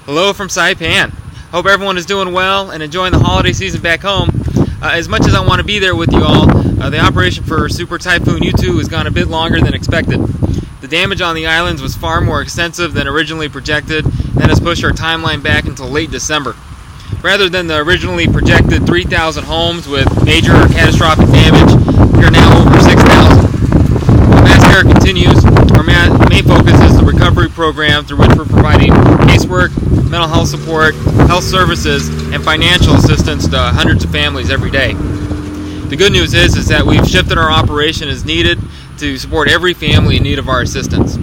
Hello from Saipan. Hope everyone is doing well and enjoying the holiday season back home. As much as I want to be there with you all, the operation for Super Typhoon U2 has gone a bit longer than expected. The damage on the islands was far more extensive than originally projected, and that has pushed our timeline back until late December. Rather than the originally projected 3,000 homes with major or catastrophic damage, we are now over 6,000. The mass care continues. Our main focus is the recovery program through which we're providing casework, mental health support, health services, and financial assistance to hundreds of families every day. The good news is that we've shifted our operation as needed to support every family in need of our assistance.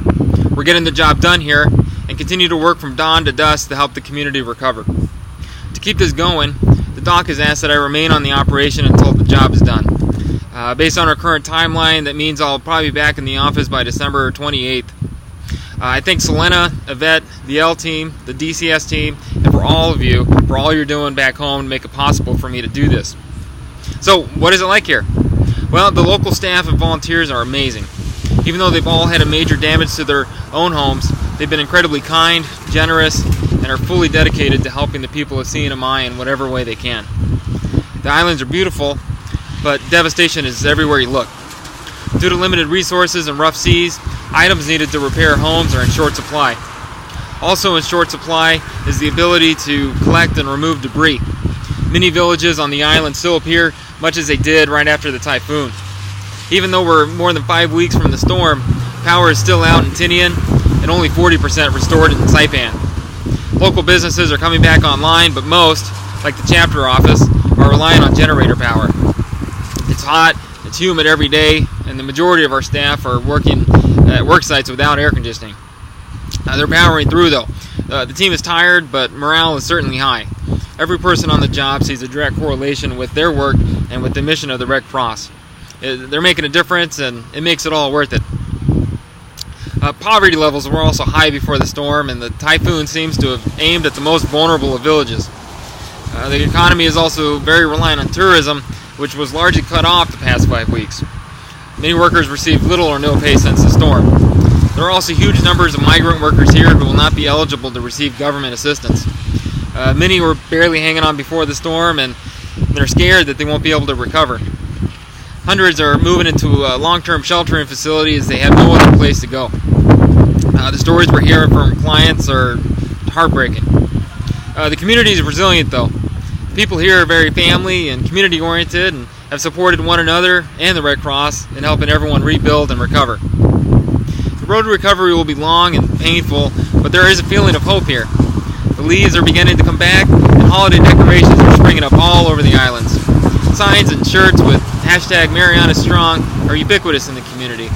We're getting the job done here and continue to work from dawn to dusk to help the community recover. To keep this going, the doc has asked that I remain on the operation until the job is done. Based on our current timeline, that means I'll probably be back in the office by December 28th. I thank Selena, Yvette, the L team, the DCS team, and for all of you for all you're doing back home to make it possible for me to do this. So, what is it like here? Well, the local staff and volunteers are amazing. Even though they've all had a major damage to their own homes, they've been incredibly kind, generous, and are fully dedicated to helping the people of CNMI in whatever way they can. The islands are beautiful, but devastation is everywhere you look. Due to limited resources and rough seas, items needed to repair homes are in short supply. Also in short supply is the ability to collect and remove debris. Many villages on the island still appear much as they did right after the typhoon. Even though we're more than 5 weeks from the storm, power is still out in Tinian and only 40% restored in Saipan. Local businesses are coming back online, but most, like the chapter office, are relying on generator power. It's hot, it's humid every day, and the majority of our staff are working at work sites without air conditioning. They're powering through though. The team is tired, but morale is certainly high. Every person on the job sees a direct correlation with their work and with the mission of the Red Cross. They're making a difference, and it makes it all worth it. Poverty levels were also high before the storm, and the typhoon seems to have aimed at the most vulnerable of villages. The economy is also very reliant on tourism, which was largely cut off the past 5 weeks. Many workers received little or no pay since the storm. There are also huge numbers of migrant workers here who will not be eligible to receive government assistance. Many were barely hanging on before the storm, and they're scared that they won't be able to recover. Hundreds are moving into long-term sheltering facilities. They have no other place to go. The stories we're hearing from clients are heartbreaking. The community is resilient, though. People here are very family and community-oriented and have supported one another and the Red Cross in helping everyone rebuild and recover. The road to recovery will be long and painful, but there is a feeling of hope here. The leaves are beginning to come back, and holiday decorations are springing up all over the islands. Signs and shirts with hashtag Mariana Strong are ubiquitous in the community.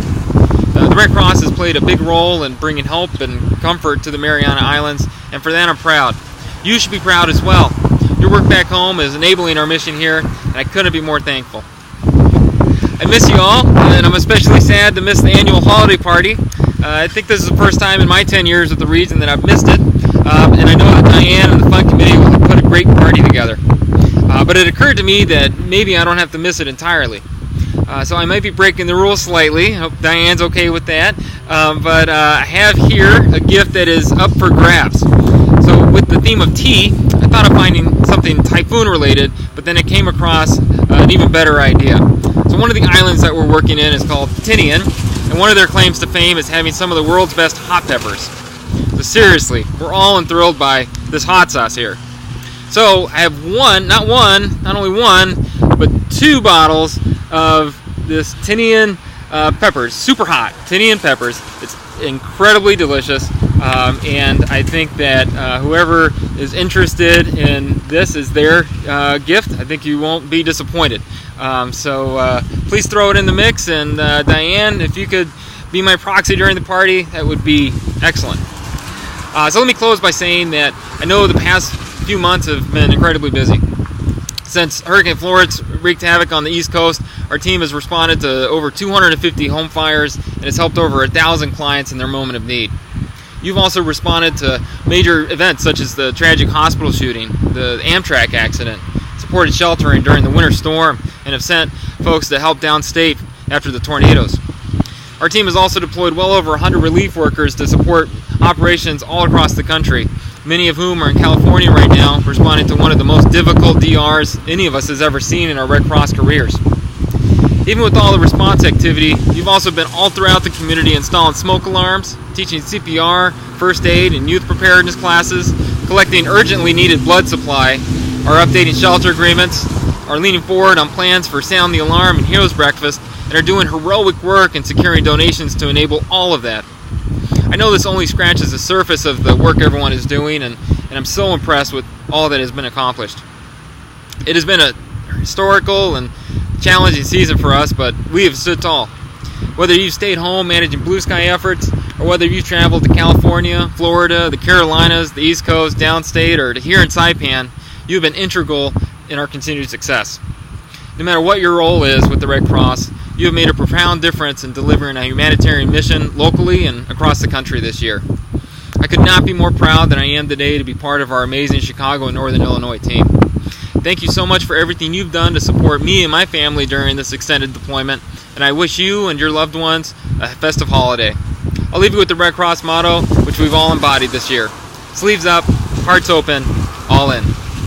The Red Cross has played a big role in bringing hope and comfort to the Mariana Islands, and for that I'm proud. You should be proud as well. Your work back home is enabling our mission here, and I couldn't be more thankful. I miss you all, and I'm especially sad to miss the annual holiday party. I think this is the first time in my 10 years with the region that I've missed it, and I know that Diane and the Fun Committee will have put a great party together. But it occurred to me that maybe I don't have to miss it entirely. So I might be breaking the rules slightly. I hope Diane's okay with that. But I have here a gift that is up for grabs. So with the theme of tea, I thought of finding something typhoon related, but then I came across an even better idea. So one of the islands that we're working in is called Tinian, and one of their claims to fame is having some of the world's best hot peppers. So seriously, we're all enthralled by this hot sauce here. So I have not only one, but 2 bottles of this Tinian peppers, super hot Tinian peppers. It's incredibly delicious, and I think that whoever is interested in this is their gift. I think you won't be disappointed. So please throw it in the mix, and Diane, if you could be my proxy during the party, that would be excellent. So let me close by saying that I know the past few months have been incredibly busy. Since Hurricane Florence wreaked havoc on the East Coast, our team has responded to over 250 home fires and has helped over 1,000 clients in their moment of need. You've also responded to major events such as the tragic hospital shooting, the Amtrak accident, supported sheltering during the winter storm, and have sent folks to help downstate after the tornadoes. Our team has also deployed well over 100 relief workers to support operations all across the country, many of whom are in California right now, responding to one of the most difficult DRs any of us has ever seen in our Red Cross careers. Even with all the response activity, you've also been all throughout the community installing smoke alarms, teaching CPR, first aid, and youth preparedness classes, collecting urgently needed blood supply, are updating shelter agreements, are leaning forward on plans for Sound the Alarm and Heroes Breakfast, and are doing heroic work in securing donations to enable all of that. I know this only scratches the surface of the work everyone is doing, and I'm so impressed with all that has been accomplished. It has been a historical and challenging season for us, but we have stood tall. Whether you've stayed home managing blue sky efforts, or whether you've traveled to California, Florida, the Carolinas, the East Coast, downstate, or to here in Saipan, you've been integral in our continued success. No matter what your role is with the Red Cross, you have made a profound difference in delivering a humanitarian mission locally and across the country this year. I could not be more proud than I am today to be part of our amazing Chicago and Northern Illinois team. Thank you so much for everything you've done to support me and my family during this extended deployment, and I wish you and your loved ones a festive holiday. I'll leave you with the Red Cross motto, which we've all embodied this year. Sleeves up, hearts open, all in.